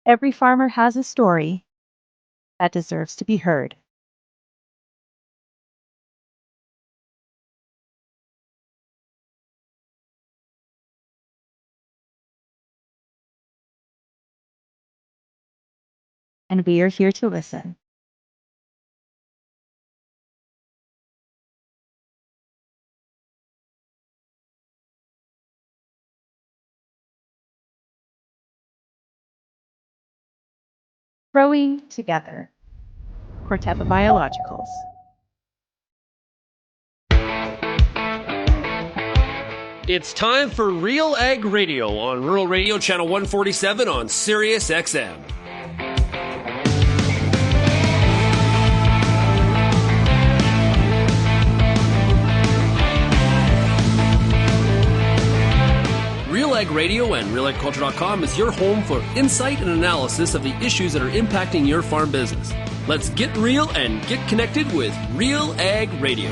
Every farmer has a story that deserves to be heard. And we are here to listen. Growing together. Corteva Biologicals. It's time for RealAg Radio on Rural Radio Channel 147 on Sirius XM. RealAg Radio and RealAgriculture.com is your home for insight and analysis of the issues that are impacting your farm business. Let's get real and get connected with RealAg Radio.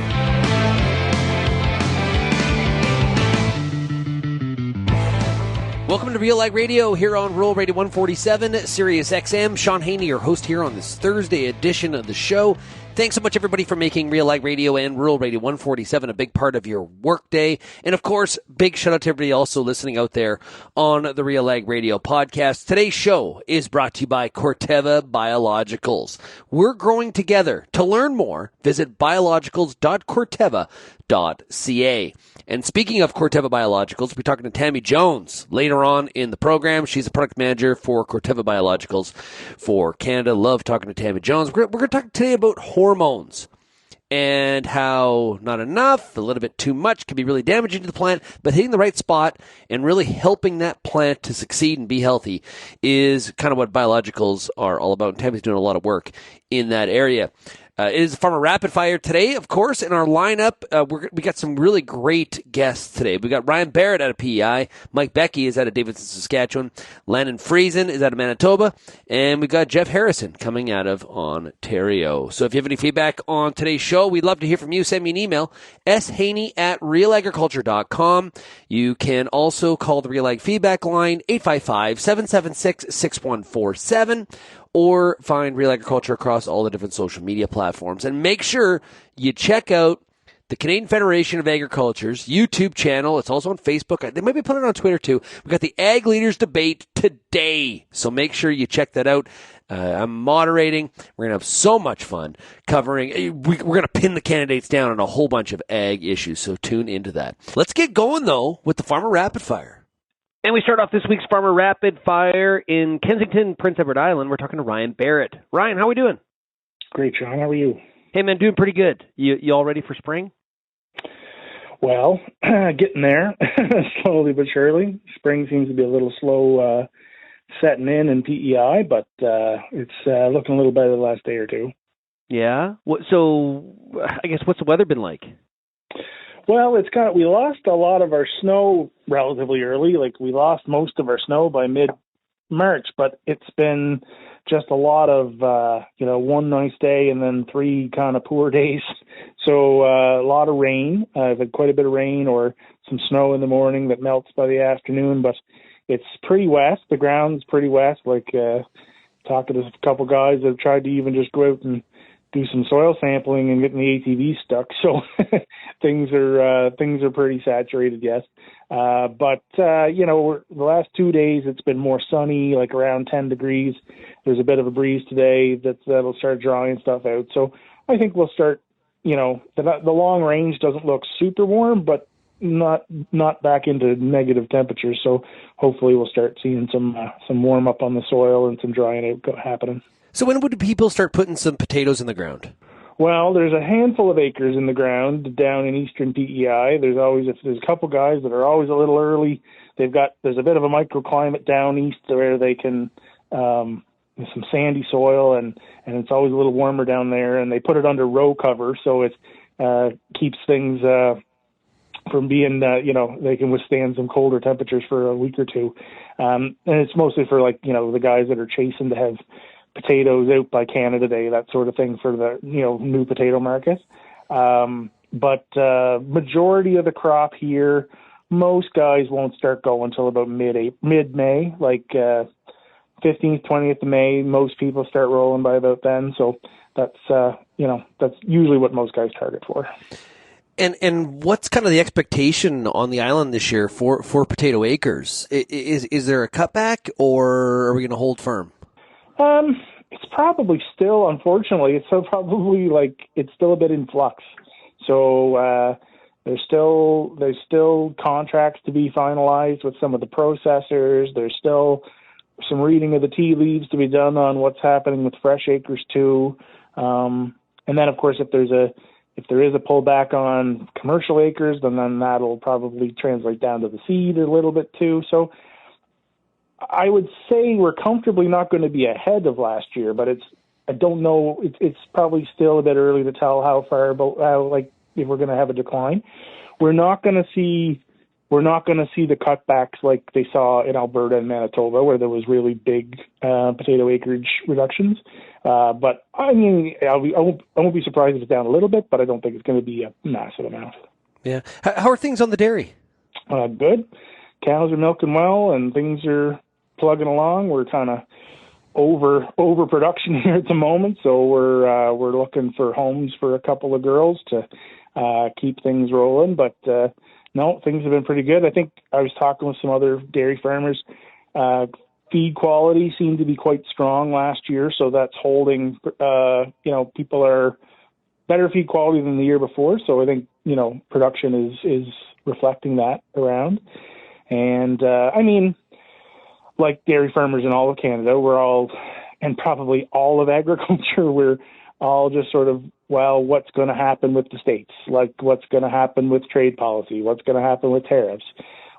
Welcome to RealAg Radio here on Rural Radio 147, Sirius XM. Shaun Haney, your host here on this Thursday edition of the show. Thanks so much, everybody, for making RealAg Radio and Rural Radio 147 a big part of your workday. And, of course, big shout-out to everybody also listening out there on the RealAg Radio podcast. Today's show is brought to you by Corteva Biologicals. We're growing together. To learn more, visit biologicals.corteva.ca. And speaking of Corteva Biologicals, we'll be talking to Tammy Jones later on in the program. She's a product manager for Corteva Biologicals for Canada. Love talking to Tammy Jones. We're going to talk today about hormones and how not enough, a little bit too much can be really damaging to the plant, but hitting the right spot and really helping that plant to succeed and be healthy is kind of what biologicals are all about. And Tammy's doing a lot of work in that area. It is Farmer Rapid Fire today, of course. In our lineup, we got some really great guests today. We got Ryan Barrett out of PEI. Mike Beckie is out of Davidson, Saskatchewan. Landon Friesen is out of Manitoba. And we got Jeff Harrison coming out of Ontario. So if you have any feedback on today's show, we'd love to hear from you. Send me an email, shaney@realagriculture.com. You can also call the RealAg feedback line, 855-776-6147. Or find Real Agriculture across all the different social media platforms. And make sure you check out the Canadian Federation of Agriculture's YouTube channel. It's also on Facebook. They might be putting it on Twitter too. We've got the Ag Leaders Debate today. So make sure you check that out. I'm moderating. We're going to have so much fun covering. We're going to pin the candidates down on a whole bunch of ag issues. So tune into that. Let's get going, though, with the Farmer Rapid Fire. And we start off this week's Farmer Rapid Fire in Kensington, Prince Edward Island. We're talking to Ryan Barrett. Ryan, how are we doing? Great, Shaun. How are you? Hey, man, doing pretty good. You all ready for spring? Well, getting there, slowly but surely. Spring seems to be a little slow setting in PEI, but it's looking a little better the last day or two. Yeah? So, I guess, what's the weather been like? Well, we lost a lot of our snow relatively early. Like, we lost most of our snow by mid-March, but it's been just a lot of, one nice day and then three kind of poor days. So a lot of rain. I've had quite a bit of rain or some snow in the morning that melts by the afternoon, but it's pretty wet. The ground's pretty wet. Like, talking to a couple guys that have tried to even just go out and do some soil sampling and getting the ATV stuck. So things are pretty saturated, yes. But the last 2 days it's been more sunny, like around 10 degrees. There's a bit of a breeze today that'll start drying stuff out. So I think we'll start, the long range doesn't look super warm, but not back into negative temperatures. So hopefully we'll start seeing some warm up on the soil and some drying out happening. So when would people start putting some potatoes in the ground? Well, there's a handful of acres in the ground down in eastern PEI. There's a couple guys that are always a little early. There's a bit of a microclimate down east where they can, there's some sandy soil and it's always a little warmer down there, and they put it under row cover so it keeps things from being, they can withstand some colder temperatures for a week or two. And it's mostly for the guys that are chasing to have potatoes out by Canada Day, that sort of thing for the, new potato market. But majority of the crop here, most guys won't start going until about mid-May, 15th, 20th of May, most people start rolling by about then. So that's, that's usually what most guys target for. And what's kind of the expectation on the island this year for potato acres? Is there a cutback, or are we going to hold firm? It's probably still, unfortunately, it's still a bit in flux. So there's still contracts to be finalized with some of the processors. There's still some reading of the tea leaves to be done on what's happening with fresh acres too. And then, of course, if there is a pullback on commercial acres, then that'll probably translate down to the seed a little bit too. So I would say we're comfortably not going to be ahead of last year, but I don't know. It's probably still a bit early to tell how far, if we're going to have a decline. We're not going to see the cutbacks like they saw in Alberta and Manitoba, where there was really big potato acreage reductions. But I mean, I won't be surprised if it's down a little bit, but I don't think it's going to be a massive amount. Yeah. How are things on the dairy? Good. Cows are milking well, and things are plugging along. We're kind of overproduction here at the moment, so we're looking for homes for a couple of girls to keep things rolling. But no, things have been pretty good. I think I was talking with some other dairy farmers. Feed quality seemed to be quite strong last year, so that's holding. People are better feed quality than the year before, so I think production is reflecting that around. And I mean, like dairy farmers in all of Canada, we're all, and probably all of agriculture, we're all just sort of, well, what's going to happen with the states? Like, what's going to happen with trade policy? What's going to happen with tariffs?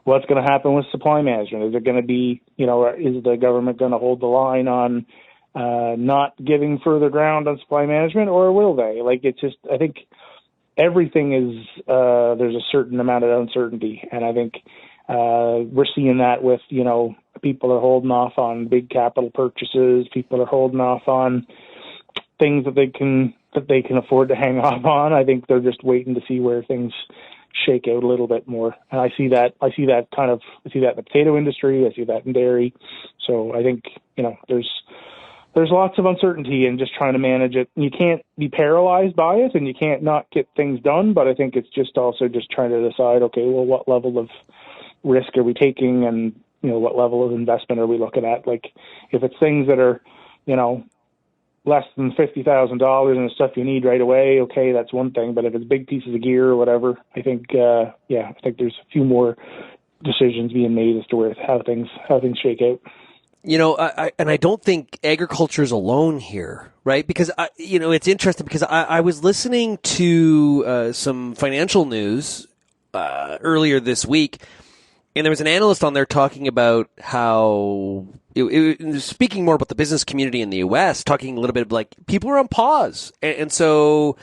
What's going to happen with supply management? Is it going to be, is the government going to hold the line on not giving further ground on supply management, or will they? It's just, I think everything is, there's a certain amount of uncertainty. And I think we're seeing that with, people are holding off on big capital purchases. People are holding off on things that they can afford to hang off on. I think they're just waiting to see where things shake out a little bit more. And I see that in the potato industry. I see that in dairy. So I think, there's lots of uncertainty and just trying to manage it. You can't be paralyzed by it, and you can't not get things done. But I think it's just also just trying to decide, okay, well, what level of risk are we taking, and what level of investment are we looking at? Like, if it's things that are less than $50,000 and stuff you need right away, okay, that's one thing. But if it's big pieces of gear or whatever, I think I think there's a few more decisions being made as to how things shake out. I don't think agriculture is alone here, right? Because it's interesting because I was listening to some financial news earlier this week. And there was an analyst on there talking about how, speaking more about the business community in the U.S., talking a little bit like people are on pause. And so,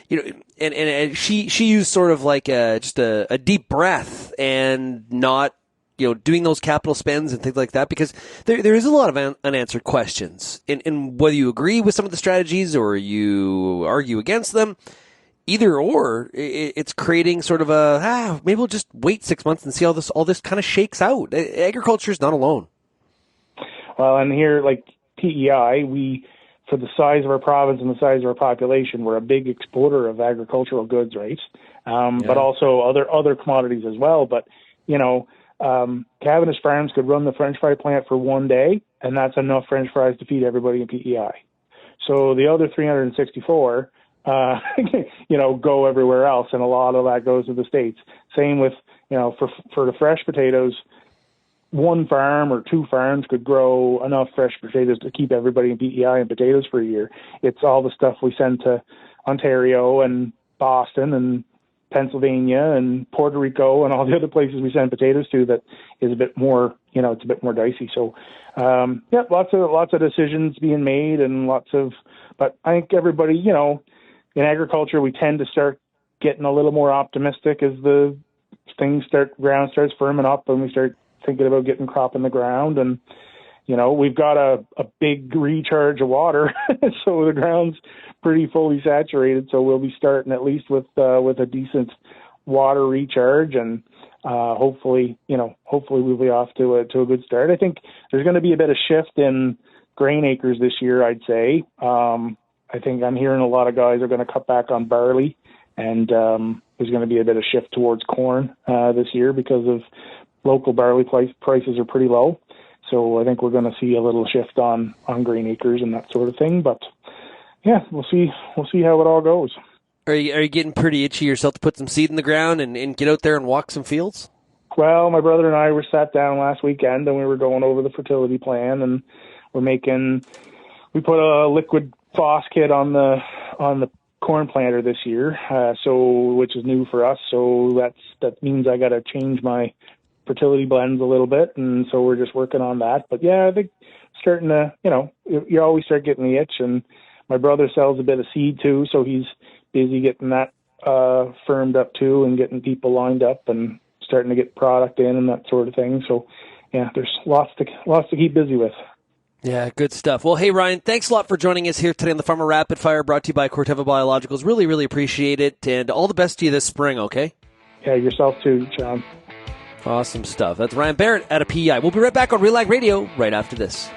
and she used sort of like just a deep breath and not, doing those capital spends and things like that, because there is a lot of unanswered questions. And whether you agree with some of the strategies or you argue against them, either or, it's creating sort of maybe we'll just wait 6 months and see how all this kind of shakes out. Agriculture is not alone. Well, and here, like PEI, for the size of our province and the size of our population, we're a big exporter of agricultural goods, right? But also other commodities as well. But, Cavendish Farms could run the French fry plant for one day, and that's enough French fries to feed everybody in PEI. So the other 364... go everywhere else, and a lot of that goes to the States. Same with, for the fresh potatoes, one farm or two farms could grow enough fresh potatoes to keep everybody in PEI and potatoes for a year. It's all the stuff we send to Ontario and Boston and Pennsylvania and Puerto Rico and all the other places we send potatoes to that is a bit more, it's a bit more dicey. So, lots of decisions being made and but I think everybody, in agriculture, we tend to start getting a little more optimistic as the ground starts firming up and we start thinking about getting crop in the ground. And, we've got a big recharge of water, so the ground's pretty fully saturated. So we'll be starting at least with a decent water recharge. And hopefully we'll be off to a good start. I think there's going to be a bit of shift in grain acres this year, I'd say. I think I'm hearing a lot of guys are going to cut back on barley, and there's going to be a bit of shift towards corn this year because of local barley prices are pretty low. So I think we're going to see a little shift on grain acres and that sort of thing. But yeah, we'll see how it all goes. Are you getting pretty itchy yourself to put some seed in the ground and get out there and walk some fields? Well, my brother and I were sat down last weekend and we were going over the fertility plan, and we put a liquid phos kit on the corn planter this year, which is new for us. So that means I got to change my fertility blends a little bit, and so we're just working on that. But yeah, I think starting to, you always start getting the itch, and my brother sells a bit of seed too, so he's busy getting that firmed up too and getting people lined up and starting to get product in and that sort of thing. So yeah, there's lots to keep busy with. Yeah, good stuff. Well, hey, Ryan, thanks a lot for joining us here today on the Farmer Rapid Fire, brought to you by Corteva Biologicals. Really, really appreciate it, and all the best to you this spring, okay? Yeah, yourself too, Shaun. Awesome stuff. That's Ryan Barrett out of PEI. We'll be right back on RealAg Radio right after this.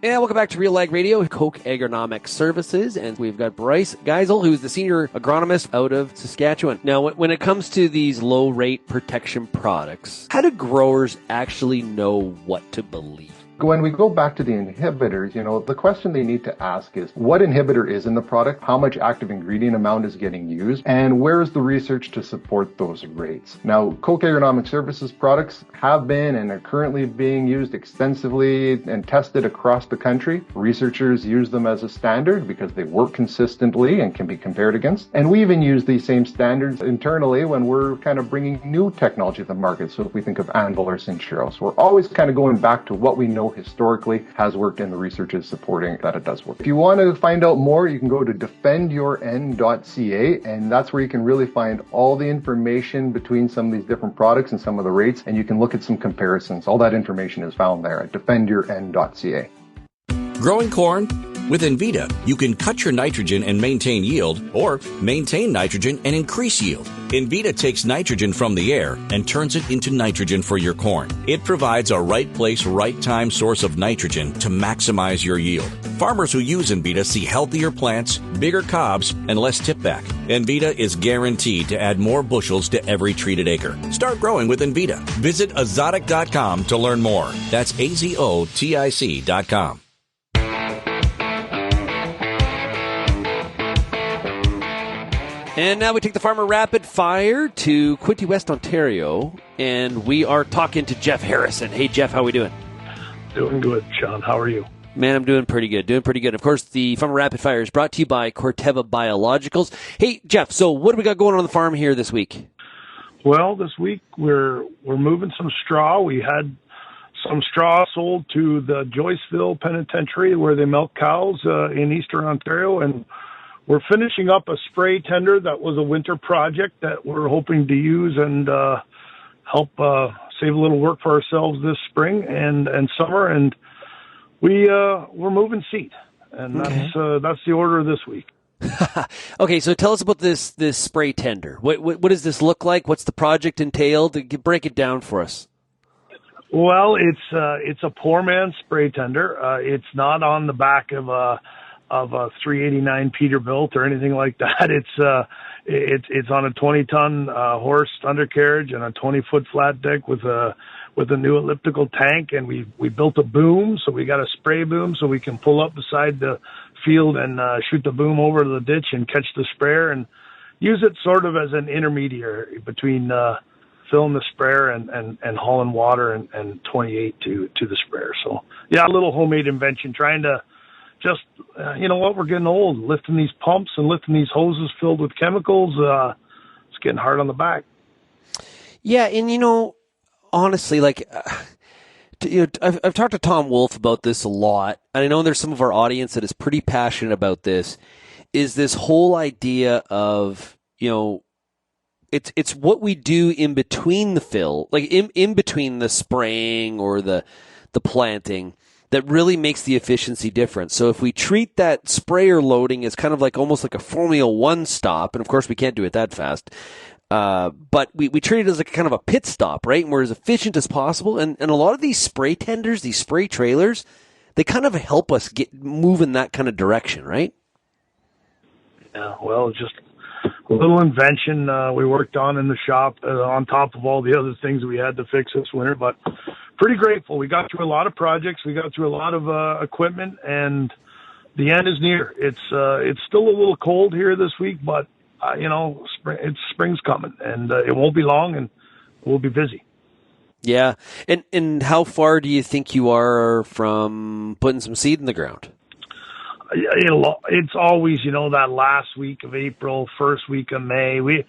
And welcome back to RealAg Radio, Koch Agronomic Services, and we've got Bryce Geisel, who's the senior agronomist out of Saskatchewan. Now, when it comes to these low-rate protection products, how do growers actually know what to believe? When we go back to the inhibitors, the question they need to ask is what inhibitor is in the product, how much active ingredient amount is getting used, and where is the research to support those rates? Now, Koch Agronomic Services products have been and are currently being used extensively and tested across the country. Researchers use them as a standard because they work consistently and can be compared against. And we even use these same standards internally when we're kind of bringing new technology to the market. So if we think of Anvil or Cinchero, so we're always kind of going back to what we know historically has worked, and the research is supporting that it does work. If you want to find out more, you can go to defendyourn.ca, and that's where you can really find all the information between some of these different products and some of the rates, and you can look at some comparisons. All that information is found there at defendyourn.ca. Growing corn? With Envita, you can cut your nitrogen and maintain yield, or maintain nitrogen and increase yield. Envita takes nitrogen from the air and turns it into nitrogen for your corn. It provides a right place, right time source of nitrogen to maximize your yield. Farmers who use Envita see healthier plants, bigger cobs, and less tipback. Envita is guaranteed to add more bushels to every treated acre. Start growing with Envita. Visit azotic.com to learn more. That's AZOTIC.com. And now we take the Farmer Rapid Fire to Quinte, West Ontario, and we are talking to Jeff Harrison. Hey, Jeff, how are we doing? Doing good, Shaun. How are you? Man, I'm doing pretty good. Of course, the Farmer Rapid Fire is brought to you by Corteva Biologicals. Hey, Jeff, so what do we got going on the farm here this week? Well, this week we're moving some straw. We had some straw sold to the Joyceville Penitentiary where they milk cows in eastern Ontario, and we're finishing up a spray tender that was a winter project that we're hoping to use and help save a little work for ourselves this spring and summer. And we're moving seed, and that's the order this week. Okay, so tell us about this spray tender. What does this look like? What's the project entailed? Break it down for us. Well, it's a poor man's spray tender. It's not on the back of a 389 Peterbilt or anything like that. It's on a 20-ton horse undercarriage and a 20-foot flat deck with a new elliptical tank, and we built a boom, so we got a spray boom so we can pull up beside the field and shoot the boom over to the ditch and catch the sprayer and use it sort of as an intermediary between filling the sprayer and hauling water and 28 to the sprayer. So yeah, a little homemade invention, trying to just, we're getting old, lifting these pumps and lifting these hoses filled with chemicals. It's getting hard on the back. Yeah. And, honestly, I've talked to Tom Wolf about this a lot. And I know there's some of our audience that is pretty passionate about this, is this whole idea of, it's what we do in between the fill, like in between the spraying or the planting. that really makes the efficiency difference. So if we treat that sprayer loading as kind of like almost like a Formula One stop, and of course we can't do it that fast, but we treat it as like kind of a pit stop, right? And we're as efficient as possible. And a lot of these spray tenders, these spray trailers, they kind of help us get move in that kind of direction, right? Yeah, well, just a little invention we worked on in the shop on top of all the other things we had to fix this winter, but pretty grateful. We got through a lot of projects. We got through a lot of equipment, and the end is near. It's still a little cold here this week, but, spring's coming, and it won't be long, and we'll be busy. Yeah. And how far do you think you are from putting some seed in the ground? It's always, that last week of April, first week of May. We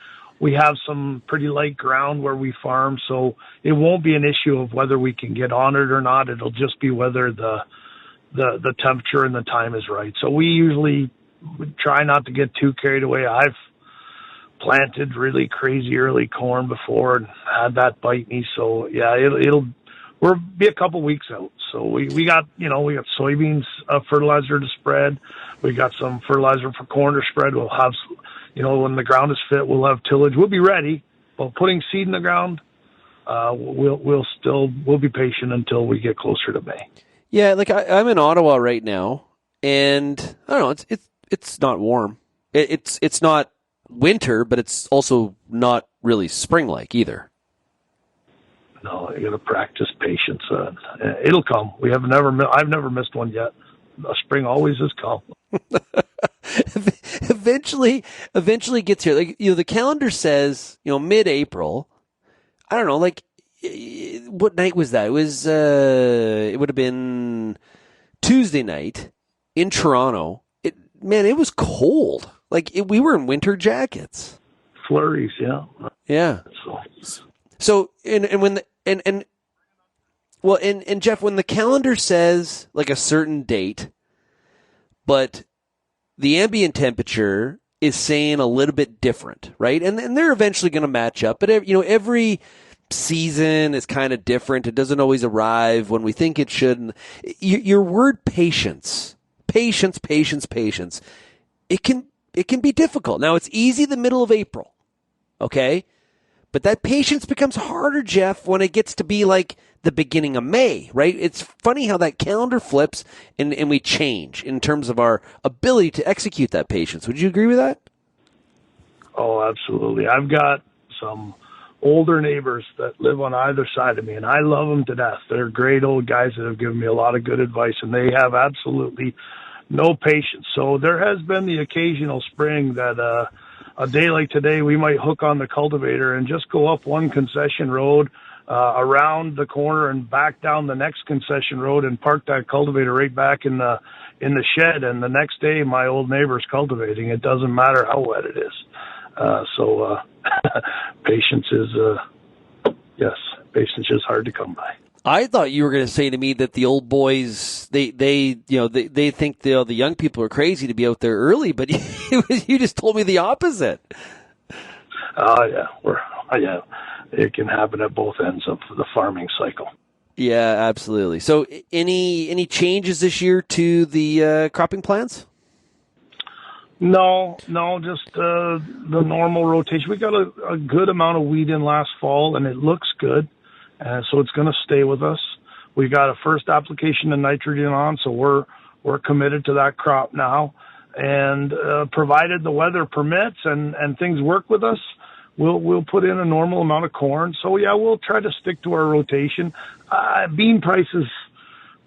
have some pretty light ground where we farm, so it won't be an issue of whether we can get on it or not. It'll just be whether the temperature and the time is right. So we usually try not to get too carried away. I've planted really crazy early corn before and had that bite me. So yeah, we'll be a couple weeks out. So we got soybeans fertilizer to spread. We got some fertilizer for corn to spread. We'll have, when the ground is fit, we'll have tillage. We'll be ready. But putting seed in the ground, we'll be patient until we get closer to May. Yeah, like I'm in Ottawa right now, and I don't know, it's not warm. It's not winter, but it's also not really spring-like either. No, you got to practice patience. It'll come. I've never missed one yet. Spring always has come. Eventually gets here. Like, the calendar says, mid-April. I don't know, like, what night was that? It was, it would have been Tuesday night in Toronto. It was cold. Like, we were in winter jackets. Flurries, yeah. Yeah. So, and Jeff, when the calendar says like a certain date, but the ambient temperature is saying a little bit different, right? And they're eventually going to match up, but every season is kind of different. It doesn't always arrive when we think it should. Your word patience. It can be difficult. Now it's easy the middle of April. Okay? But that patience becomes harder, Jeff, when it gets to be like the beginning of May, right? It's funny how that calendar flips and we change in terms of our ability to execute that patience. Would you agree with that? Oh, absolutely. I've got some older neighbors that live on either side of me, and I love them to death. They're great old guys that have given me a lot of good advice, and they have absolutely no patience. So there has been the occasional spring that a day like today, we might hook on the cultivator and just go up one concession road, around the corner and back down the next concession road and park that cultivator right back in the shed. And the next day, my old neighbor's cultivating. It doesn't matter how wet it is. Patience is hard to come by. I thought you were going to say to me that the old boys, they think the young people are crazy to be out there early, but you just told me the opposite. Yeah, it can happen at both ends of the farming cycle. Yeah, absolutely. So, any changes this year to the cropping plans? No, just the normal rotation. We got a good amount of wheat in last fall, and it looks good. So it's going to stay with us. We got a first application of nitrogen on, so we're committed to that crop now. And provided the weather permits and things work with us, we'll put in a normal amount of corn. So yeah, we'll try to stick to our rotation. Bean prices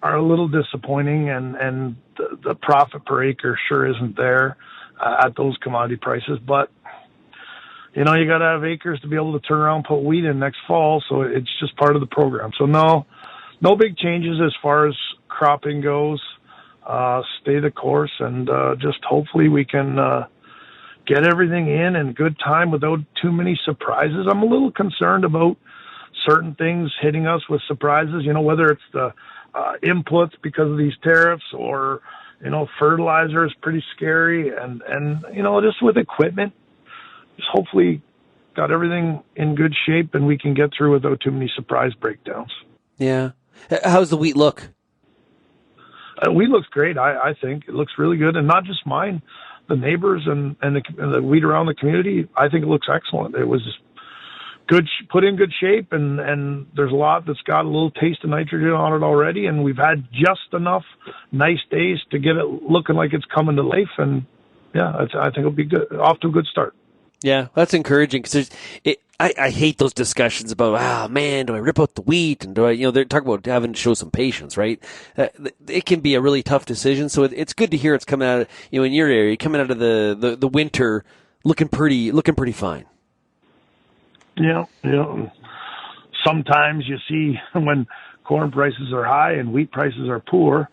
are a little disappointing, and the profit per acre sure isn't there at those commodity prices. But you got to have acres to be able to turn around and put wheat in next fall, so it's just part of the program. So no big changes as far as cropping goes. Stay the course, and just hopefully we can get everything in good time without too many surprises. I'm a little concerned about certain things hitting us with surprises, whether it's the inputs because of these tariffs or, fertilizer is pretty scary. And just with equipment, hopefully got everything in good shape and we can get through without too many surprise breakdowns. Yeah. How's the wheat look? Wheat looks great. I think it looks really good, and not just mine, the neighbors and the wheat around the community. I think it looks excellent. It was good, put in good shape, and there's a lot that's got a little taste of nitrogen on it already, and we've had just enough nice days to get it looking like it's coming to life, and yeah, I think it'll be good, off to a good start. Yeah, that's encouraging because I hate those discussions about, man, do I rip out the wheat? And do I, they're talking about having to show some patience, right? It can be a really tough decision. So it's good to hear it's coming out of, in your area, coming out of the winter looking pretty fine. Yeah. Sometimes you see when corn prices are high and wheat prices are poor,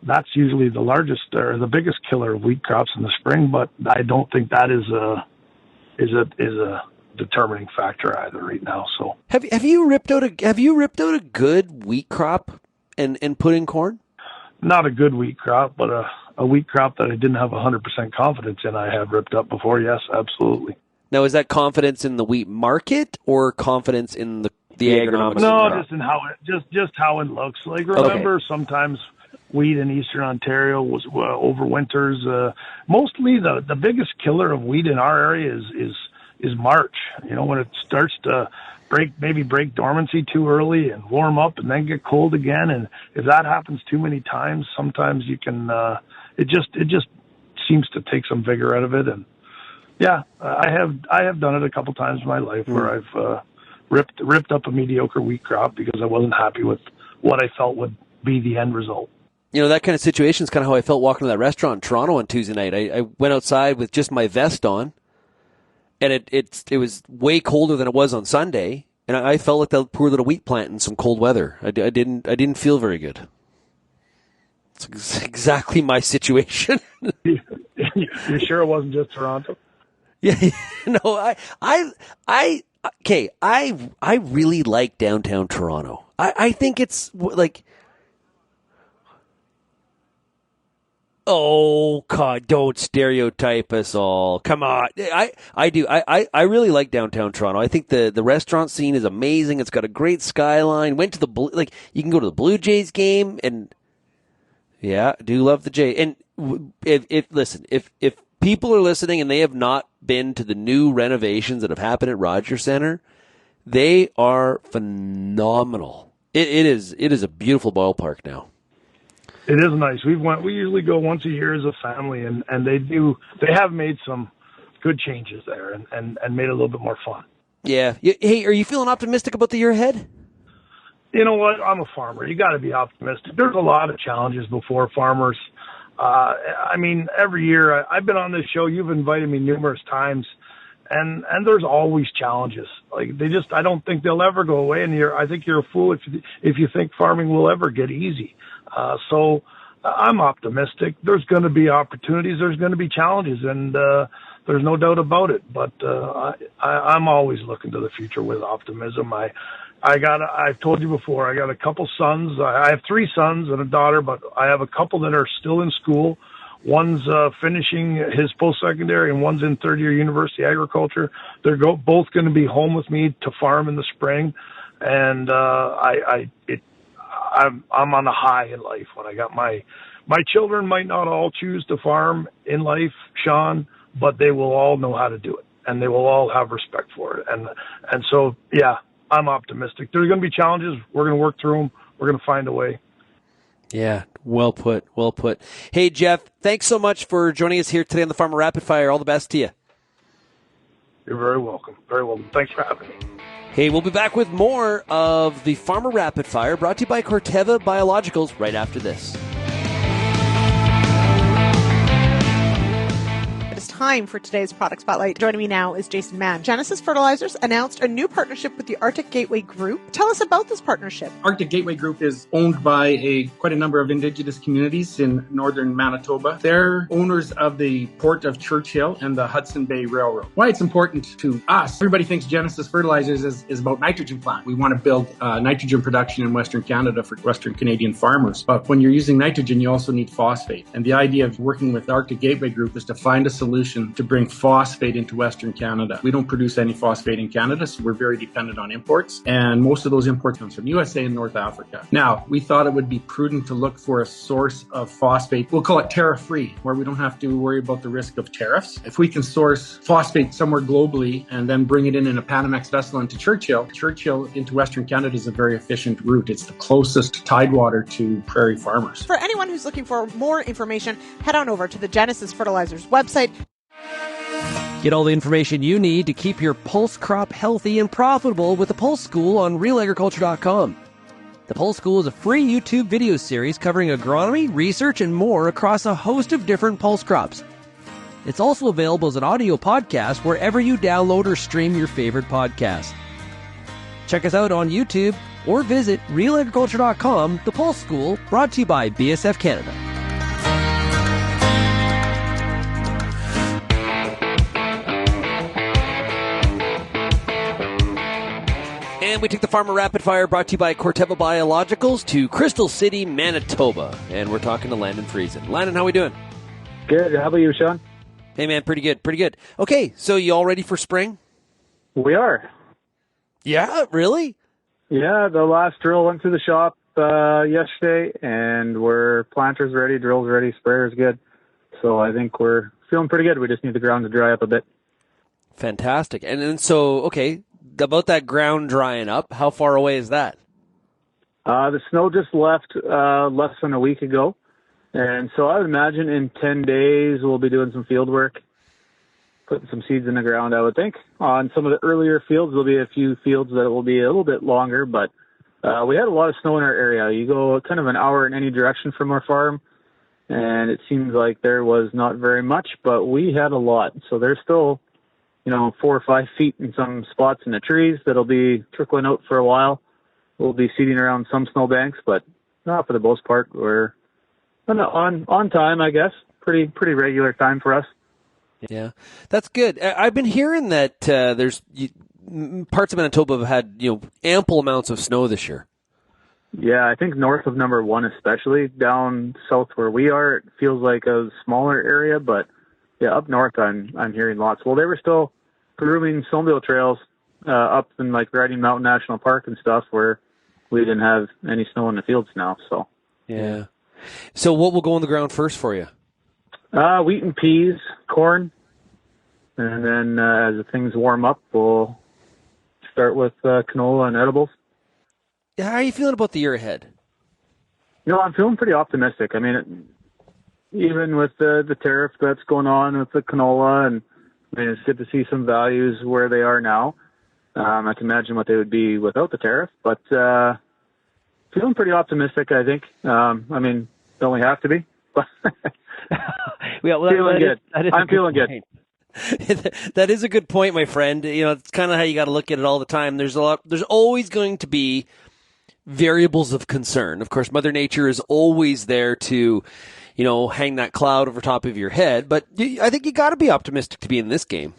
that's usually the largest or the biggest killer of wheat crops in the spring. But I don't think that is a determining factor either right now. So have you ripped out a good wheat crop and put in corn? Not a good wheat crop, but a wheat crop that I didn't have 100% confidence in. I have ripped up before. Yes, absolutely. Now, is that confidence in the wheat market or confidence in the agronomics? No, just in how how it looks. Like, remember, sometimes wheat in Eastern Ontario was overwinters. Mostly the biggest killer of wheat in our area is March. When it starts to break dormancy too early and warm up and then get cold again. And if that happens too many times, sometimes you can. It just seems to take some vigor out of it. And yeah, I have done it a couple times in my life where I've ripped up a mediocre wheat crop because I wasn't happy with what I felt would be the end result. That kind of situation is kind of how I felt walking to that restaurant in Toronto on Tuesday night. I went outside with just my vest on, and it was way colder than it was on Sunday, and I felt like that poor little wheat plant in some cold weather. I didn't feel very good. It's exactly my situation. You sure it wasn't just Toronto? Yeah, no, I really like downtown Toronto. I think it's like, oh God, don't stereotype us all. Come on, I do. I really like downtown Toronto. I think the restaurant scene is amazing. It's got a great skyline. Went to you can go to the Blue Jays game, and yeah, I do love the Jays. And if people are listening and they have not been to the new renovations that have happened at Rogers Centre, they are phenomenal. It is a beautiful ballpark now. It is nice. We usually go once a year as a family, and they have made some good changes there and made it a little bit more fun. Yeah. Hey, are you feeling optimistic about the year ahead? You know what? I'm a farmer. You got to be optimistic. There's a lot of challenges before farmers. Every year I've been on this show. You've invited me numerous times, and there's always challenges. Like I don't think they'll ever go away. And I think you're a fool if you think farming will ever get easy. So I'm optimistic. There's going to be opportunities. There's going to be challenges, and there's no doubt about it. But I'm always looking to the future with optimism. I've told you before, I got a couple sons. I have 3 sons and a daughter, but I have a couple that are still in school. One's finishing his post-secondary, and one's in third-year university agriculture. They're both going to be home with me to farm in the spring, and I'm on a high in life when I got my children. Might not all choose to farm in life, Shaun, but they will all know how to do it, and they will all have respect for it. And so, yeah, I'm optimistic. There's going to be challenges. We're going to work through them. We're going to find a way. Yeah, well put. Hey, Jeff, thanks so much for joining us here today on the Farmer Rapid Fire. All the best to you. You're very welcome. Very welcome. Thanks for having me. Hey, we'll be back with more of the Farmer Rapid Fire brought to you by Corteva Biologicals right after this. Time for today's product spotlight. Joining me now is Jason Mann. Genesis Fertilizers announced a new partnership with the Arctic Gateway Group. Tell us about this partnership. Arctic Gateway Group is owned by quite a number of Indigenous communities in northern Manitoba. They're owners of the Port of Churchill and the Hudson Bay Railroad. Why it's important to us, everybody thinks Genesis Fertilizers is about nitrogen plant. We want to build nitrogen production in Western Canada for Western Canadian farmers. But when you're using nitrogen, you also need phosphate. And the idea of working with Arctic Gateway Group is to find a solution solution to bring phosphate into Western Canada. We don't produce any phosphate in Canada, so we're very dependent on imports, and most of those imports come from USA and North Africa. Now, we thought it would be prudent to look for a source of phosphate. We'll call it tariff-free, where we don't have to worry about the risk of tariffs. If we can source phosphate somewhere globally and then bring it in a Panamax vessel into Churchill into Western Canada is a very efficient route. It's the closest tidewater to prairie farmers. For anyone who's looking for more information, head on over to the Genesis Fertilizers website. Get all the information you need to keep your pulse crop healthy and profitable with the Pulse School on RealAgriculture.com. The Pulse School is a free YouTube video series covering agronomy, research, and more across a host of different pulse crops. It's also available as an audio podcast wherever you download or stream your favorite podcast. Check us out on YouTube or visit RealAgriculture.com. The Pulse School, brought to you by BSF Canada. And we take the Farmer Rapid Fire, brought to you by Corteva Biologicals, to Crystal City, Manitoba. And we're talking to Landon Friesen. Landon, how we doing? Good. How about you, Shaun? Hey, man, pretty good, pretty good. Okay, so you all ready for spring? We are. Yeah, really? Yeah, the last drill went through the shop yesterday, and we're planters ready, drills ready, sprayers good. So I think we're feeling pretty good. We just need the ground to dry up a bit. Fantastic. And then so, okay, about that ground drying up, how far away is that? The snow just left less than a week ago. And so I would imagine in 10 days we'll be doing some field work, putting some seeds in the ground, I would think. On some of the earlier fields, there'll be a few fields that will be a little bit longer, but we had a lot of snow in our area. You go kind of an hour in any direction from our farm, and it seems like there was not very much, but we had a lot. So there's still, 4 or 5 feet in some spots in the trees that'll be trickling out for a while. We'll be seeding around some snowbanks, but not for the most part. We're on time, I guess. Pretty regular time for us. Yeah, that's good. I've been hearing that there's parts of Manitoba have had ample amounts of snow this year. Yeah, I think north of number 1 especially. Down south where we are, it feels like a smaller area, but yeah, up north I'm hearing lots. Well, they were still grooming snowmobile trails up in like Riding Mountain National Park and stuff where we didn't have any snow in the fields now. So yeah. So what will go on the ground first for you? Wheat and peas, corn, and then as things warm up, we'll start with canola and edibles. How are you feeling about the year ahead? I'm feeling pretty optimistic. I mean, even with the tariff that's going on with the canola, and I mean, it's good to see some values where they are now. I can imagine what they would be without the tariff, but feeling pretty optimistic, I think. I mean, don't we have to be? Feeling good. I'm feeling good. That is a good point, my friend. It's kind of how you got to look at it all the time. There's always going to be variables of concern. Of course, Mother Nature is always there to, hang that cloud over top of your head. But I think you got to be optimistic to be in this game.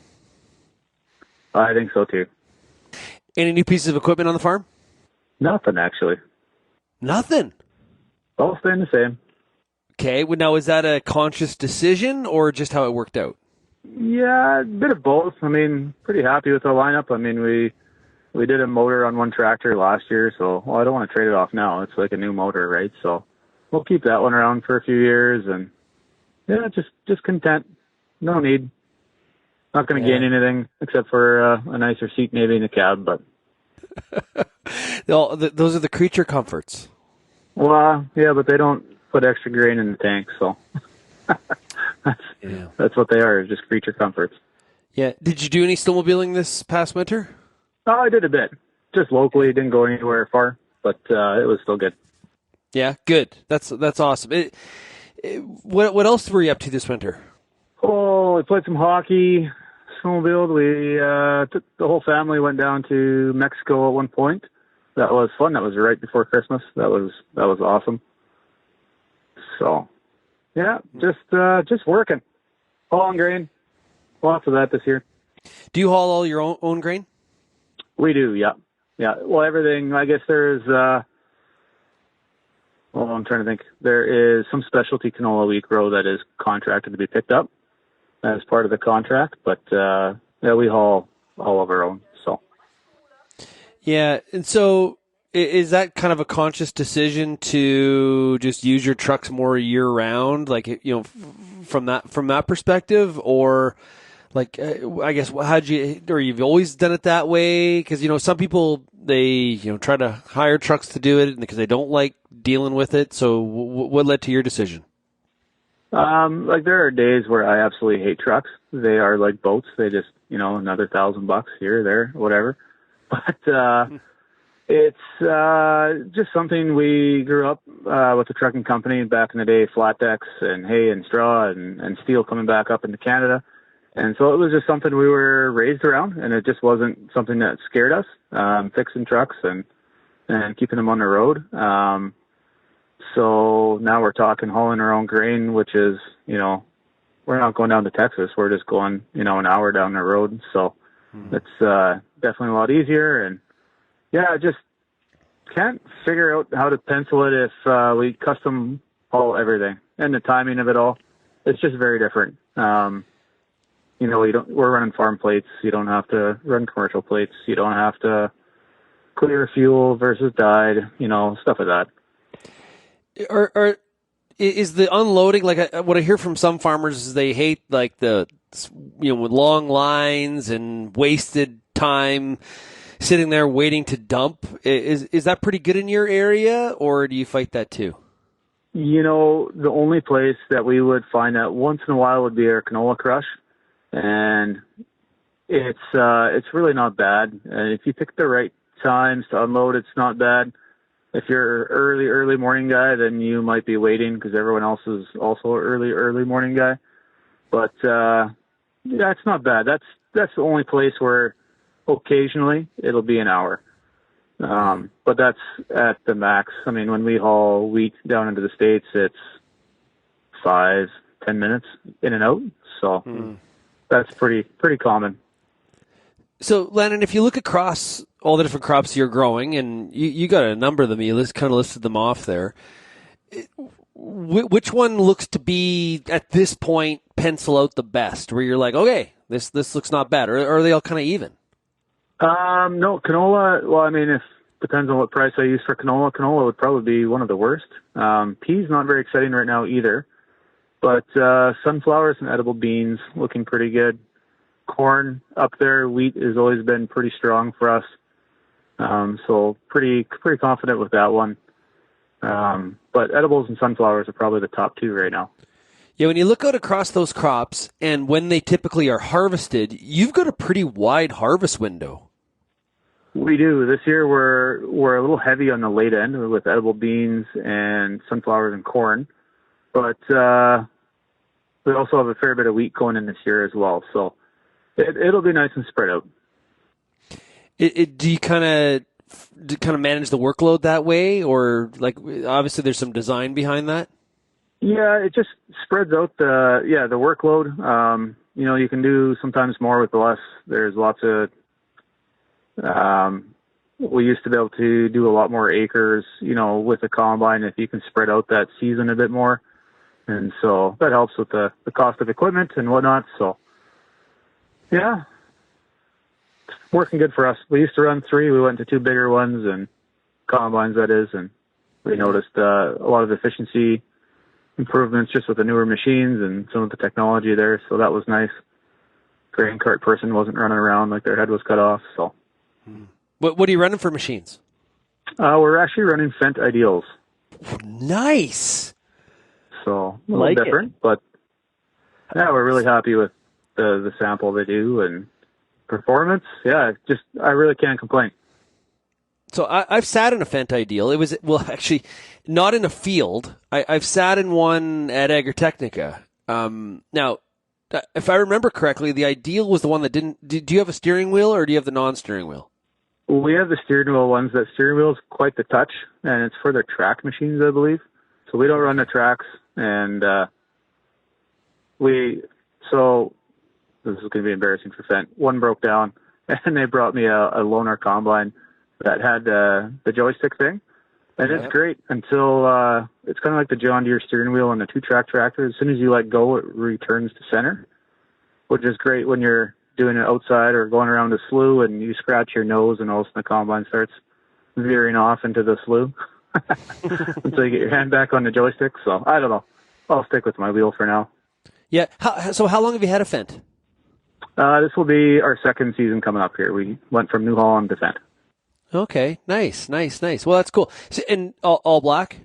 I think so too. Any new pieces of equipment on the farm? Nothing, actually. Nothing? All staying the same. Okay. Well, now, is that a conscious decision or just how it worked out? Yeah, a bit of both. I mean, pretty happy with the lineup. I mean, we did a motor on one tractor last year, so I don't want to trade it off now. It's like a new motor, right? So we'll keep that one around for a few years, and yeah, just content. No need. Not going to gain anything except for a nicer seat maybe in the cab, but those are the creature comforts. Well, yeah, but they don't put extra grain in the tank, so that's what they are, just creature comforts. Yeah. Did you do any snowmobiling this past winter? Oh, I did a bit. Just locally. Didn't go anywhere far, but it was still good. Yeah, good. That's awesome. What else were you up to this winter? Oh, we played some hockey, snowmobiled. We took the whole family, went down to Mexico at one point. That was fun. That was right before Christmas. That was awesome. So, yeah, just working. Hauling grain. Lots of that this year. Do you haul all your own grain? We do, yeah. Yeah, well, everything, I guess there's, I'm trying to think. There is some specialty canola we grow that is contracted to be picked up. as part of the contract, but yeah, we haul all of our own. So Yeah, and so is that kind of a conscious decision to just use your trucks more year round, like, you know, from that perspective, or like I guess or you've always done it that way? Because, you know, some people, they, you know, try to hire trucks to do it because they don't like dealing with it. So what led to your decision? like there are days where I absolutely hate trucks. They are like boats. They just, you know, another $1,000 here, there, whatever. But it's just something we grew up with a trucking company back in the day, flat decks and hay and straw and steel coming back up into Canada. And so it was just something we were raised around, and it just wasn't something that scared us, fixing trucks and keeping them on the road. So now we're talking hauling our own grain, which is, you know, we're not going down to Texas. We're just going, you know, an hour down the road. So it's definitely a lot easier. And yeah, I just can't figure out how to pencil it if we custom haul everything, and the timing of it all. It's just very different. You know, we're running farm plates. You don't have to run commercial plates. You don't have to clear fuel versus dyed, you know, stuff like that. Or is the unloading, like what I hear from some farmers is they hate like the, you know, with long lines and wasted time sitting there waiting to dump. Is that pretty good in your area, or do you fight that too? You know, the only place that we would find that once in a while would be our canola crush, and it's really not bad. And if you pick the right times to unload, it's not bad. If you're an early morning guy, then you might be waiting because everyone else is also an early morning guy. But yeah, it's not bad. That's the only place where occasionally it'll be an hour. But that's at the max. I mean, when we haul wheat down into the States, it's 5-10 minutes in and out. So that's pretty common. So, Landon, if you look across all the different crops you're growing, and you got a number of them, you kind of listed them off there, which one looks to be, at this point, pencil out the best, where you're like, okay, this looks not bad, or are they all kind of even? No, canola, well, I mean, depends on what price I use for canola. Canola would probably be one of the worst. Peas, not very exciting right now either. But sunflowers and edible beans looking pretty good. Corn up there. Wheat has always been pretty strong for us. So pretty confident with that one. But edibles and sunflowers are probably the top two right now. Yeah, when you look out across those crops and when they typically are harvested, you've got a pretty wide harvest window. We do. This year we're a little heavy on the late end with edible beans and sunflowers and corn. But we also have a fair bit of wheat going in this year as well. So it'll be nice and spread out. Do you kind of manage the workload that way, or like obviously there's some design behind that? Yeah, it just spreads out the workload. You know, you can do sometimes more with less. There's lots of we used to be able to do a lot more acres, you know, with the combine if you can spread out that season a bit more. And so that helps with the cost of equipment and whatnot. So yeah, it's working good for us. We used to run 3. We went to 2 bigger ones and combines, that is, and we noticed a lot of efficiency improvements just with the newer machines and some of the technology there. So that was nice. Grain cart person wasn't running around like their head was cut off. So what are you running for machines? We're actually running Fendt Ideals. Nice. So a little different, but yeah, we're really happy with the sample they do and performance. Yeah, I really can't complain. So I've sat in a Fendt Ideal. It was, well, actually, not in a field. I've sat in one at Agritechnica. Now, if I remember correctly, the Ideal was the one that didn't. Do you have a steering wheel, or do you have the non-steering wheel? We have the steering wheel ones. That steering wheel is quite the touch, and it's for their track machines, I believe. So we don't run the tracks, and so this is going to be embarrassing for Fendt. One broke down, and they brought me a loaner combine that had the joystick thing, and it's great until it's kind of like the John Deere steering wheel on a 2-track tractor. As soon as you let go, it returns to center, which is great when you're doing it outside or going around a slough and you scratch your nose and all of a sudden the combine starts veering off into the slough until you get your hand back on the joystick. So I don't know. I'll stick with my wheel for now. Yeah. So how long have you had a Fendt? This will be our second season coming up here. We went from New Holland to Fendt. Okay. Nice. Well, that's cool. So, and all black?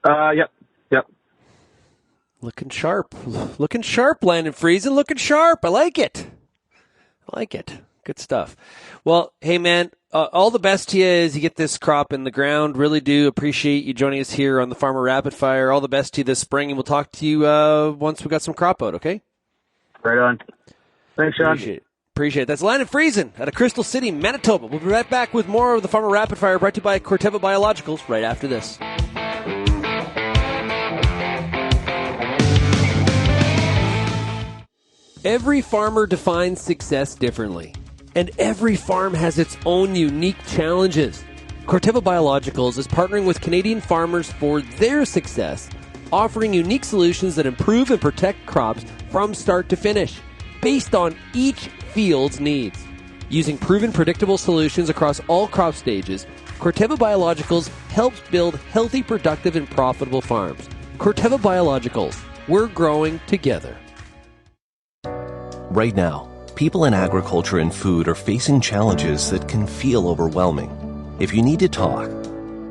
Yep. Looking sharp, Landon Friesen. Looking sharp. I like it. Good stuff. Well, hey, man, all the best to you as you get this crop in the ground. Really do appreciate you joining us here on the Farmer Rapid Fire. All the best to you this spring, and we'll talk to you once we got some crop out, okay? Right on. Thanks, Shaun. Appreciate it. That's Landon Friesen out of Crystal City, Manitoba. We'll be right back with more of the Farmer Rapid Fire brought to you by Corteva Biologicals right after this. Every farmer defines success differently, and every farm has its own unique challenges. Corteva Biologicals is partnering with Canadian farmers for their success, offering unique solutions that improve and protect crops from start to finish, based on each field's needs. Using proven, predictable solutions across all crop stages, Corteva Biologicals helps build healthy, productive, and profitable farms. Corteva Biologicals, we're growing together. Right now, people in agriculture and food are facing challenges that can feel overwhelming. If you need to talk,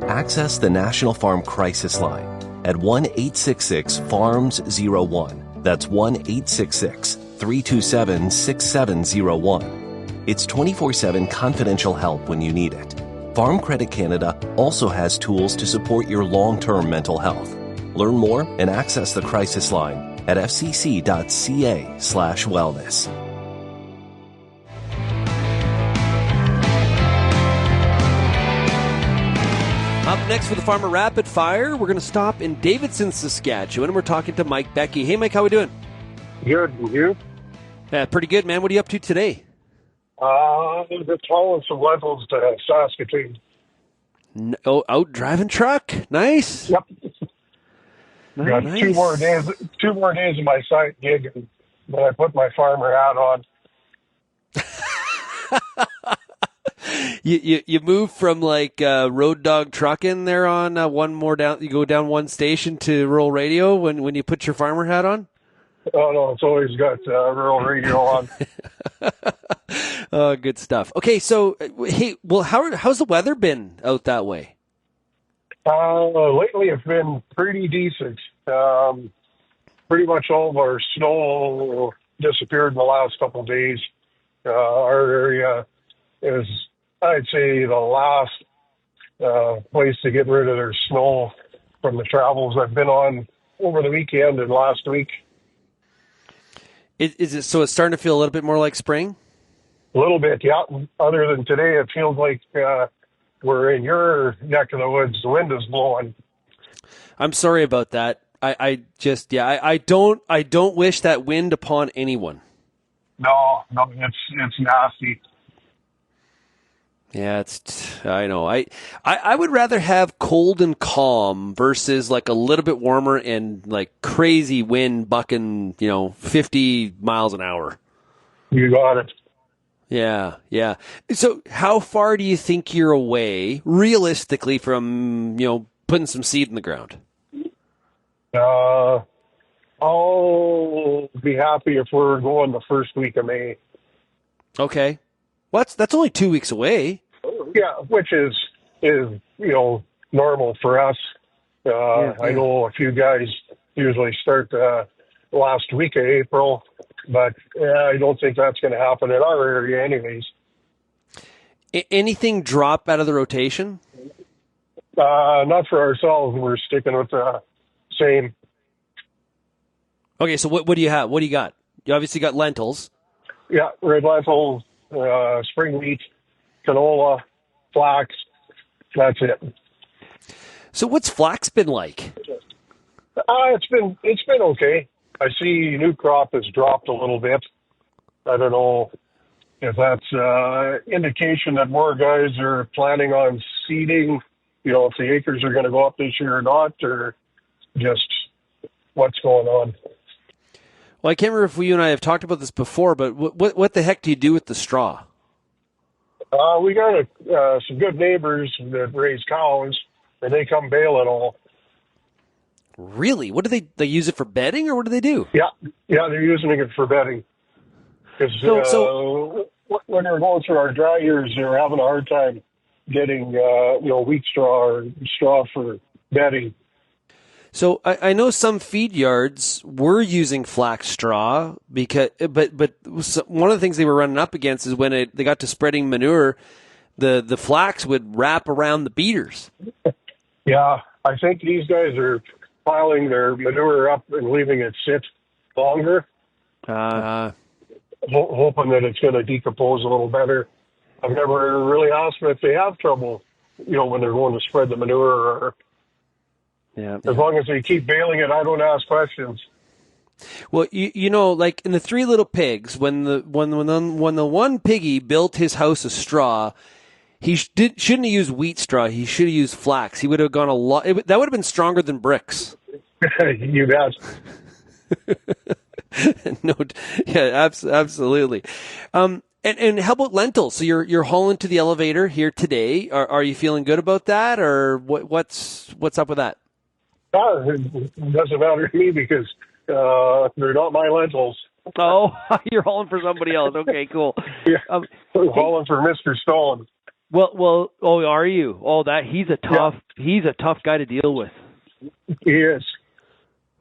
access the National Farm Crisis Line at 1-866-FARMS-01. That's 1-866-327-6701. It's 24/7 confidential help when you need it. Farm Credit Canada also has tools to support your long-term mental health. Learn more and access the crisis line at fcc.ca/wellness. Up next for the Farmer Rapid Fire, we're going to stop in Davidson, Saskatchewan, and we're talking to Mike Beckie. Hey, Mike, how we doing? Good, and you? Yeah, pretty good, man. What are you up to today? Just hauling some lentils to Saskatoon. Out driving truck. Nice. Yep. Got Nice. two more days of my site gig, and then I put my farmer hat on. You move from like road dog trucking there on one more down. You go down one station to rural radio when you put your farmer hat on. Oh no, it's always got rural radio on. Oh, good stuff. Okay, so hey, well, how's the weather been out that way? Lately, it's been pretty decent. Pretty much all of our snow disappeared in the last couple of days. Our area is, I'd say, the last place to get rid of their snow from the travels I've been on over the weekend and last week. Is it so? It's starting to feel a little bit more like spring. A little bit, yeah. Other than today, it feels like we're in your neck of the woods. The wind is blowing. I'm sorry about that. I don't wish that wind upon anyone. No, it's nasty. Yeah, I know. I would rather have cold and calm versus like a little bit warmer and like crazy wind bucking, 50 miles an hour. You got it. Yeah. So how far do you think you're away realistically from, putting some seed in the ground? I'll be happy if we're going the first week of May. Okay. That's only 2 weeks away. Yeah, which is normal for us. I know a few guys usually start the last week of April, but I don't think that's going to happen in our area anyways. Anything drop out of the rotation? Not for ourselves. We're sticking with the same. Okay, so what do you have? What do you got? You obviously got lentils. Yeah, red lentils, spring wheat, canola, flax. That's it. So what's flax been like? It's been okay. I see new crop has dropped a little bit. I don't know if that's indication that more guys are planning on seeding, if the acres are going to go up this year or not, or just what's going on. Well, I can't remember if you and I have talked about this before, but what the heck do you do with the straw? We got some good neighbors that raise cows, and they come bale it all. Really? What do they use it for bedding, or what do they do? Yeah, they're using it for bedding. Because when they're going through our dry years, they're having a hard time getting wheat straw or straw for bedding. So I know some feed yards were using flax straw but one of the things they were running up against is when they got to spreading manure, the flax would wrap around the beaters. Yeah, I think these guys are piling their manure up and leaving it sit longer, hoping that it's going to decompose a little better. I've never really asked them if they have trouble, when they're going to spread the manure. Or as long as they keep baling it, I don't ask questions. Well, like in the Three Little Pigs, when the one piggy built his house of straw, he shouldn't have used wheat straw. He should have used flax. He would have gone a lot. That would have been stronger than bricks. You bet. No, yeah, absolutely. And how about lentils? So you're hauling to the elevator here today. Are you feeling good about that, or what's up with that? It doesn't matter to me because they're not my lentils. Oh, you're hauling for somebody else. Okay, cool. Yeah, I'm hauling for Mr. Stone. Well. Oh, are you? Oh, he's a tough guy to deal with. He is.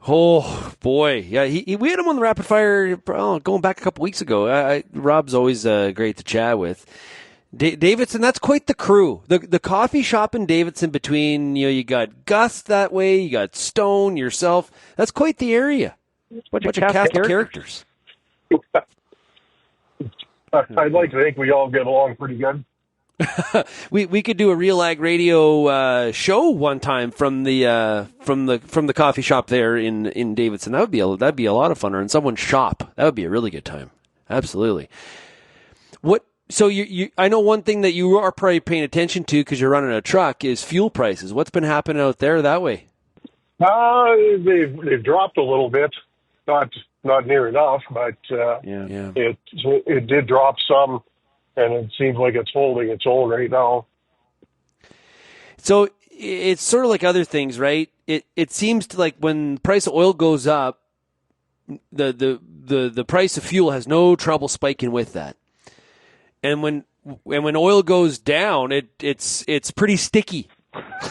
Oh boy, yeah. We had him on the rapid fire going back a couple weeks ago. Rob's always great to chat with. Davidson, that's quite the crew. The coffee shop in Davidson, between you got Gus that way, you got Stone, yourself. That's quite the area. Bunch of cast of characters. I'd like to think we all get along pretty good. we could do a RealAg Radio show one time from the coffee shop there in Davidson. That'd be a lot of fun, or in someone's shop. That would be a really good time. Absolutely. So I know one thing that you are probably paying attention to because you're running a truck is fuel prices. What's been happening out there that way? They've dropped a little bit, not near enough, but it did drop some. And it seems like it's holding its own right now. So it's sort of like other things, right? It seems to, like, when the price of oil goes up, the price of fuel has no trouble spiking with that. And when oil goes down, it's pretty sticky.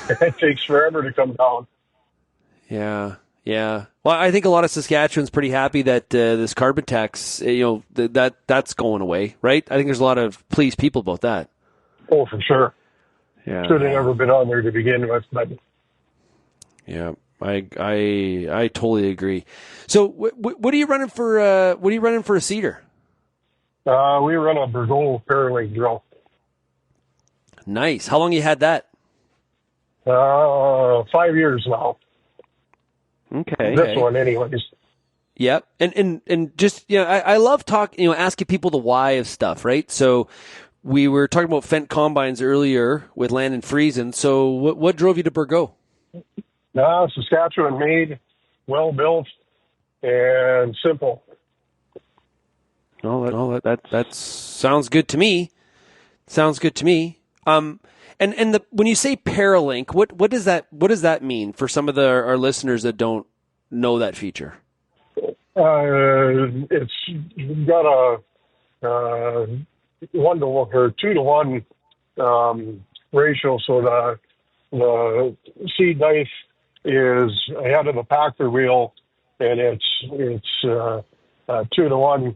It takes forever to come down. Yeah. Yeah. Well, I think a lot of Saskatchewan's pretty happy that this carbon tax, that's going away, right? I think there's a lot of pleased people about that. Oh, for sure. Yeah. Should have never been on there to begin with, but yeah, I totally agree. So, what are you running for? What are you running for a seeder? We run a Bergot Paralink drill. Nice. How long you had that? 5 years now. Okay. This one, anyways. Yep. And just, I love asking people the why of stuff, right? So we were talking about Fendt combines earlier with Landon Friesen. So what drove you to Bergot? Saskatchewan made, well built, and simple. Oh, that sounds good to me. Sounds good to me. And when you say Paralink, what does that mean for some of our listeners that don't know that feature? It's got a 1-to-1 or 2-to-1 ratio, so the seed knife is ahead of the packer wheel, and it's 2-to-1.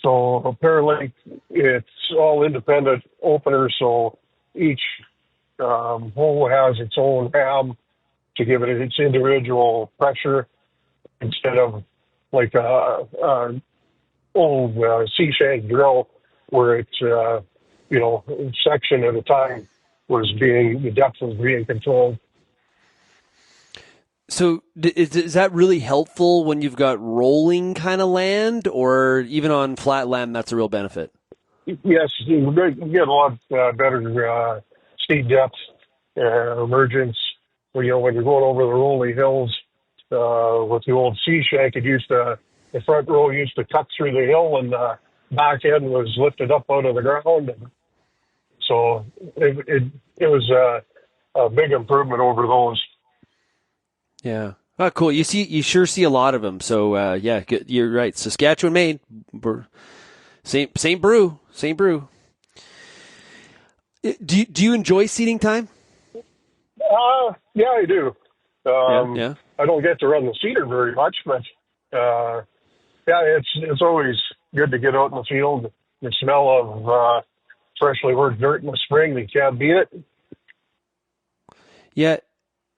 So Paralink, it's all independent openers, so each hole has its own hab to give it its individual pressure instead of like a old C-shank drill where it's section at a time the depth was being controlled. So is that really helpful when you've got rolling kind of land, or even on flat land? That's a real benefit. Yes, you get a lot better seed depth, emergence. When you're going over the rolling hills with the old C-shank, it used to the front row used to cut through the hill, and the back end was lifted up out of the ground. And so it was a big improvement over those. Yeah. Oh, cool. You sure see a lot of them. So yeah, you're right. Saskatchewan, Maine, same brew. Do you enjoy seeding time? Yeah, I do. Yeah. I don't get to run the seeder very much, but yeah, it's always good to get out in the field. The smell of freshly worked dirt in the spring, you can't beat it. Yeah,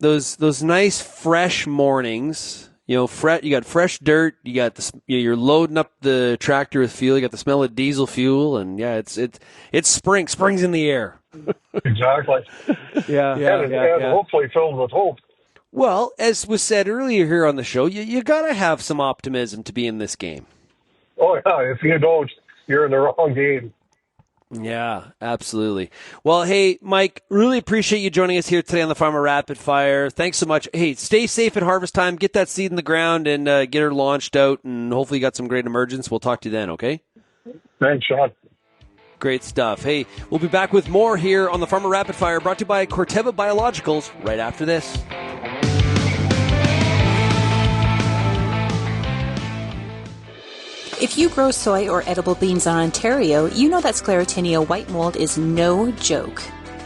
those nice fresh mornings. You got fresh dirt. You got you're loading up the tractor with fuel. You got the smell of diesel fuel, and yeah, it's spring. Spring's in the air. Exactly. Yeah. And hopefully filled with hope. Well, as was said earlier here on the show, you got to have some optimism to be in this game. Oh yeah, if you don't, you're in the wrong game. Yeah, absolutely. Well, hey, Mike, really appreciate you joining us here today on the Farmer Rapid Fire. Thanks so much. Hey, stay safe at harvest time. Get that seed in the ground and get her launched out, and hopefully you got some great emergence. We'll talk to you then, okay? Thanks, Shaun. Great stuff. Hey, we'll be back with more here on the Farmer Rapid Fire, brought to you by Corteva Biologicals, right after this. If you grow soy or edible beans in Ontario, you know that Sclerotinia white mold is no joke.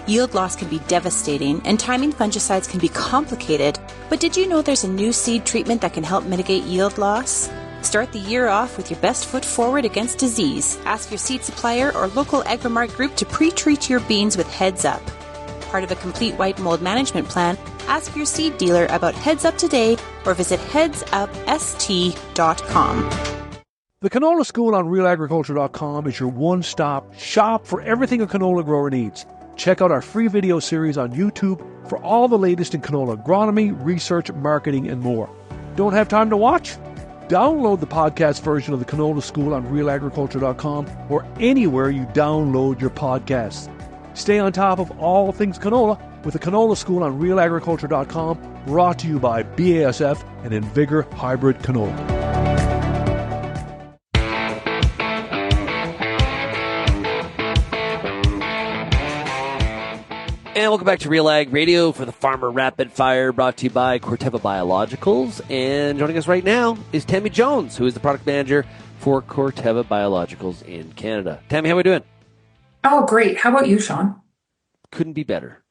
Yield loss can be devastating, and timing fungicides can be complicated, but did you know there's a new seed treatment that can help mitigate yield loss? Start the year off with your best foot forward against disease. Ask your seed supplier or local Agrimark group to pre-treat your beans with Heads Up. Part of a complete white mold management plan, ask your seed dealer about Heads Up today or visit headsupst.com. The Canola School on RealAgriculture.com is your one-stop shop for everything a canola grower needs. Check out our free video series on YouTube for all the latest in canola agronomy, research, marketing, and more. Don't have time to watch? Download the podcast version of the Canola School on RealAgriculture.com or anywhere you download your podcasts. Stay on top of all things canola with the Canola School on RealAgriculture.com, brought to you by BASF and Invigor Hybrid Canola. And welcome back to RealAg Radio for the Farmer Rapid Fire, brought to you by Corteva Biologicals. And joining us right now is Tammy Jones, who is the product manager for Corteva Biologicals in Canada. Tammy, how are we doing? Oh, great. How about you, Shaun? Couldn't be better.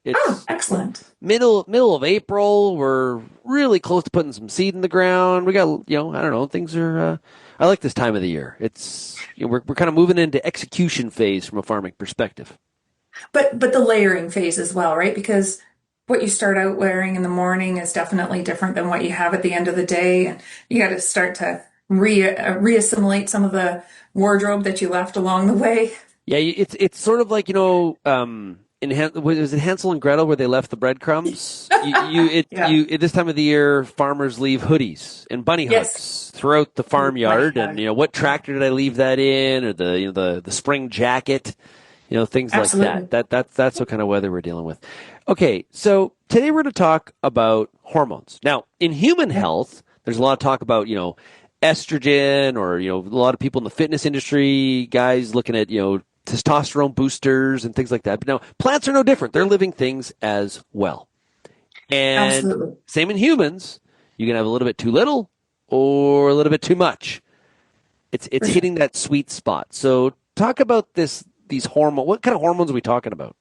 It's excellent. Middle of April. We're really close to putting some seed in the ground. We got, I don't know, things are, I like this time of the year. It's, we're kind of moving into execution phase from a farming perspective. But the layering phase as well, right? Because what you start out layering in the morning is definitely different than what you have at the end of the day. And you got to start to reassimilate some of the wardrobe that you left along the way. Yeah, it's sort of like, was it Hansel and Gretel where they left the breadcrumbs? At this time of the year, farmers leave hoodies and bunny hooks throughout the farmyard. And, what tractor did I leave that in? Or the spring jacket? Things Absolutely. like that. That's what kind of weather we're dealing with. Okay, so today we're going to talk about hormones. Now, in human health, there's a lot of talk about, estrogen, or, a lot of people in the fitness industry, guys looking at, testosterone boosters and things like that. But now, plants are no different. They're living things as well. And Absolutely. Same in humans. You can have a little bit too little or a little bit too much. It's hitting that sweet spot. So talk about these hormones. What kind of hormones are we talking about?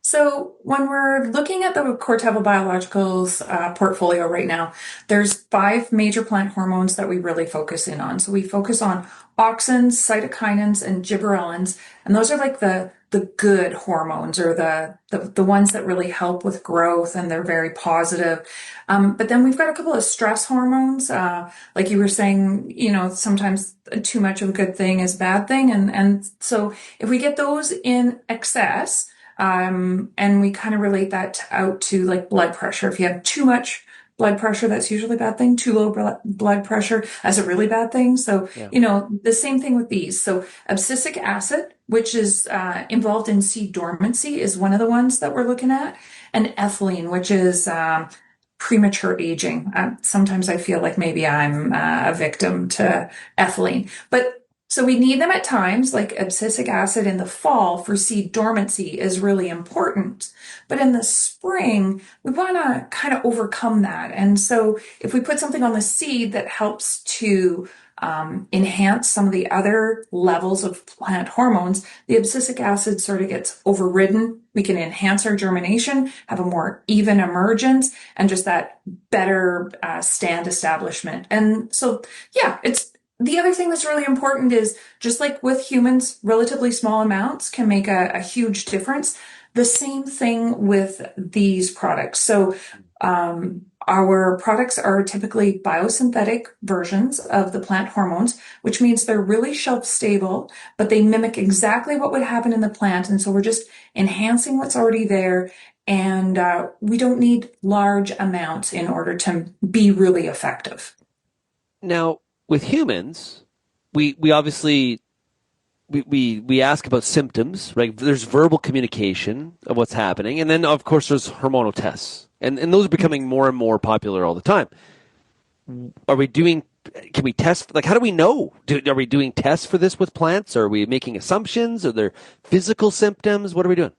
So when we're looking at the Corteva Biologicals portfolio right now, there's 5 major plant hormones that we really focus in on. So we focus on auxins, cytokinins, and gibberellins, and those are like the good hormones, or the ones that really help with growth, and they're very positive. But then we've got a couple of stress hormones, like you were saying, sometimes too much of a good thing is a bad thing, and so if we get those in excess. And we kind of relate that out to like blood pressure. If you have too much blood pressure, that's usually a bad thing. Too low blood pressure, that's a really bad thing. So, the same thing with these. So abscisic acid, which is involved in seed dormancy, is one of the ones that we're looking at. And ethylene, which is premature aging. Sometimes I feel like maybe I'm a victim to ethylene, but so we need them at times, like abscisic acid in the fall for seed dormancy is really important. But in the spring, we want to kind of overcome that. And so if we put something on the seed that helps to enhance some of the other levels of plant hormones, the abscisic acid sort of gets overridden. We can enhance our germination, have a more even emergence, and just that better stand establishment. And so, yeah, the other thing that's really important is just like with humans, relatively small amounts can make a huge difference. The same thing with these products. So our products are typically biosynthetic versions of the plant hormones, which means they're really shelf stable, but they mimic exactly what would happen in the plant. And so we're just enhancing what's already there. And we don't need large amounts in order to be really effective. Now, with humans, we obviously we ask about symptoms, right? There's verbal communication of what's happening, and then of course there's hormonal tests, and those are becoming more and more popular all the time. Can we test? Like, how do we know? Are we doing tests for this with plants? Are we making assumptions? Are there physical symptoms? What are we doing?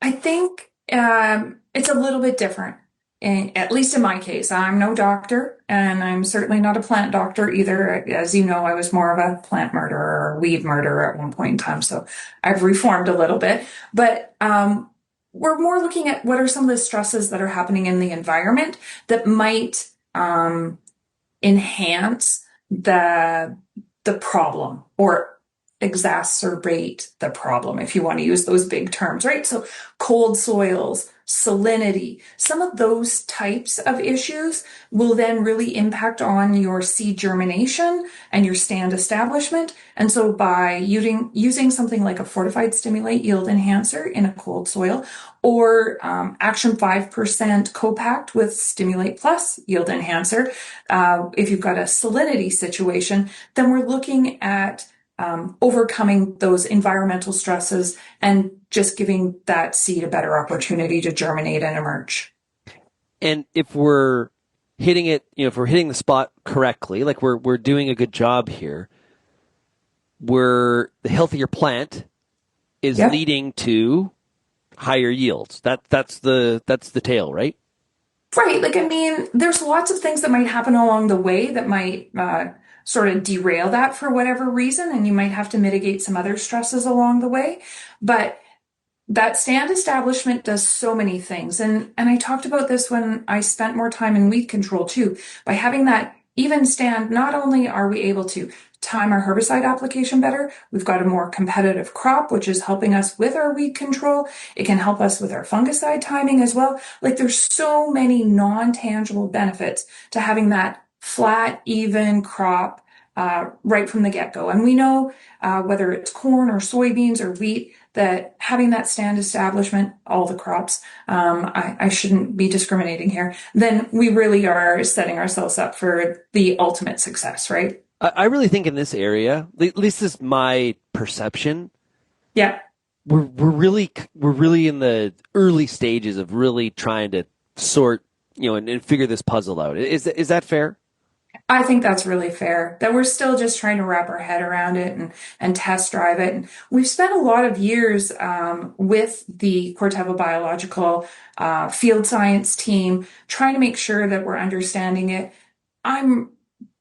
I think it's a little bit different. At least in my case, I'm no doctor, and I'm certainly not a plant doctor either. As you know, I was more of a plant murderer or weed murderer at one point in time, so I've reformed a little bit. But we're more looking at what are some of the stresses that are happening in the environment that might enhance the problem or exacerbate the problem, if you want to use those big terms, right? So cold soils, salinity, some of those types of issues will then really impact on your seed germination and your stand establishment. And so by using something like a fortified stimulate yield enhancer in a cold soil, or Action 5% co-packed with Stimulate Plus yield enhancer, if you've got a salinity situation, then we're looking at overcoming those environmental stresses and just giving that seed a better opportunity to germinate and emerge. And if we're hitting it, if we're hitting the spot correctly, like we're doing a good job here, the healthier plant is leading to higher yields. That's the tail, right? Right. Like, I mean, there's lots of things that might happen along the way that might sort of derail that for whatever reason, and you might have to mitigate some other stresses along the way. But that stand establishment does so many things. And I talked about this when I spent more time in weed control too. By having that even stand, not only are we able to time our herbicide application better, we've got a more competitive crop, which is helping us with our weed control. It can help us with our fungicide timing as well. Like, there's so many non-tangible benefits to having that flat, even crop right from the get-go. And we know whether it's corn or soybeans or wheat, that having that stand establishment, all the crops, I shouldn't be discriminating here, then we really are setting ourselves up for the ultimate success, right? I really think in this area, at least this is my perception. Yeah. We're really in the early stages of really trying to sort, and figure this puzzle out. Is that fair? I think that's really fair, that we're still just trying to wrap our head around it and test drive it. And we've spent a lot of years with the Corteva Biological field science team trying to make sure that we're understanding it. I'm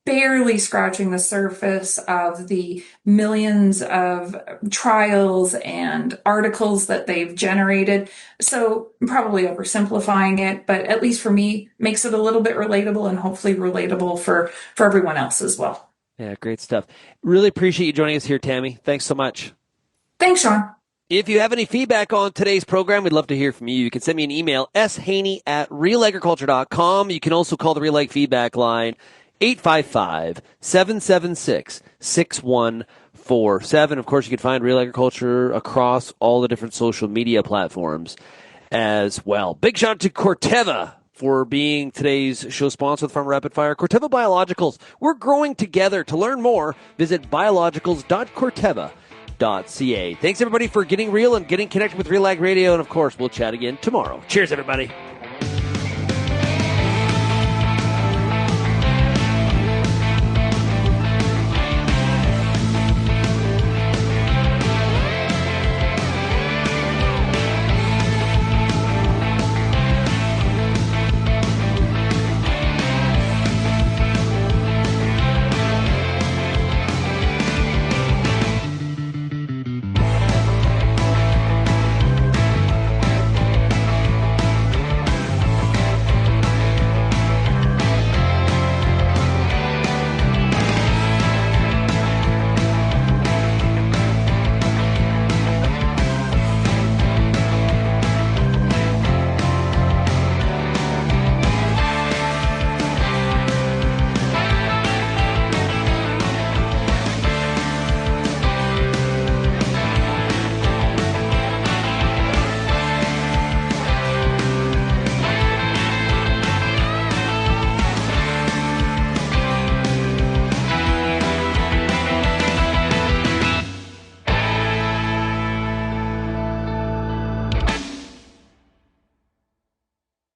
barely scratching the surface of the millions of trials and articles that they've generated. So I'm probably oversimplifying it, but at least for me, makes it a little bit relatable and hopefully relatable for everyone else as well. Yeah, great stuff. Really appreciate you joining us here, Tammy. Thanks so much. Thanks, Shaun. If you have any feedback on today's program, we'd love to hear from you. You can send me an email, shaney@realagriculture.com. You can also call the Real Ag feedback line, 855-776-6147. Of course, you can find Real Agriculture across all the different social media platforms as well. Big shout out to Corteva for being today's show sponsor with Farm Rapid Fire. Corteva Biologicals. We're growing together. To learn more, visit biologicals.corteva.ca. Thanks, everybody, for getting real and getting connected with Real Ag Radio. And, of course, we'll chat again tomorrow. Cheers, everybody.